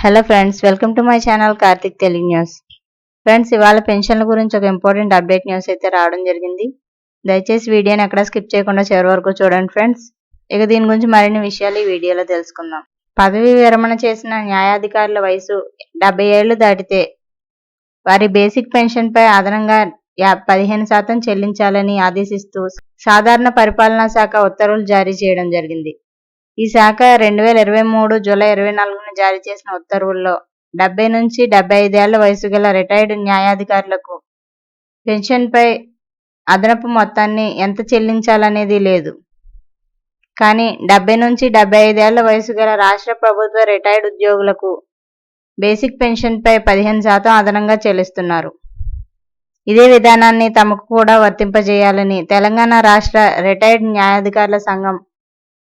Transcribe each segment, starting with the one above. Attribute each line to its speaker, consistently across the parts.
Speaker 1: Hello friends, welcome to my channel Karthik Telugu news. Friends, ఇవాళ పెన్షన్ల గురించి ఒక ఇంపార్టెంట్ అప్డేట్ న్యూస్ అయితే రావడం జరిగింది. దయచేసి వీడియోని ఎక్కడ స్కిప్ చేయకుండా చివరి వరకు చూడండి ఫ్రెండ్స్. ఇక దీని గురించి మరిన్ని విషయాలు ఈ వీడియోలో తెలుసుకుందాం. పదవీ విరమణ చేసిన న్యాయాధికారుల వయసు 70 ఏళ్లు దాటితే వారి బేసిక్ పెన్షన్ పై అదనంగా 15% చెల్లించాలని ఆదేశిస్తూ సాధారణ పరిపాలనా శాఖ ఉత్తర్వులు జారీ చేయడం జరిగింది. ఈ శాఖ 2023 జూలై 24న జారీ చేసిన ఉత్తర్వుల్లో 70 నుంచి 75 ఏళ్ల వయసు గల రిటైర్డ్ న్యాయాధికారులకు పెన్షన్పై అదనపు మొత్తాన్ని ఎంత చెల్లించాలనేది లేదు. కానీ 70 నుంచి 75 ఏళ్ల వయసు గల రాష్ట్ర ప్రభుత్వ రిటైర్డ్ ఉద్యోగులకు బేసిక్ పెన్షన్పై 15% అదనంగా చెల్లిస్తున్నారు. ఇదే విధానాన్ని తమకు కూడా వర్తింపజేయాలని తెలంగాణ రాష్ట్ర రిటైర్డ్ న్యాయాధికారుల సంఘం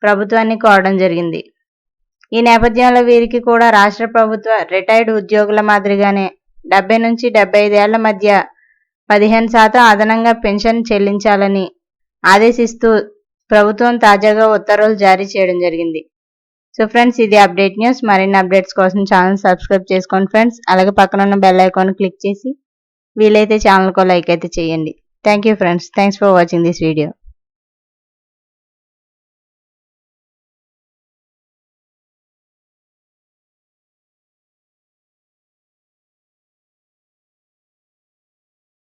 Speaker 1: ప్రభుత్వాన్ని కోరడం జరిగింది. ఈ నేపథ్యంలో వీరికి కూడా రాష్ట్ర ప్రభుత్వ రిటైర్డ్ ఉద్యోగుల మాదిరిగానే 70 నుంచి 75 ఏళ్ల మధ్య 15% అదనంగా పెన్షన్ చెల్లించాలని ఆదేశిస్తూ ప్రభుత్వం తాజాగా ఉత్తర్వులు జారీ చేయడం జరిగింది. సో ఫ్రెండ్స్, ఇది అప్డేట్ న్యూస్. మరిన్ని అప్డేట్స్ కోసం ఛానల్ సబ్స్క్రైబ్ చేసుకోండి ఫ్రెండ్స్. అలాగే పక్కన ఉన్న బెల్ ఐకాన్ క్లిక్ చేసి వీలైతే ఛానల్కు లైక్ అయితే చేయండి. Thank you friends. Thanks for watching this video.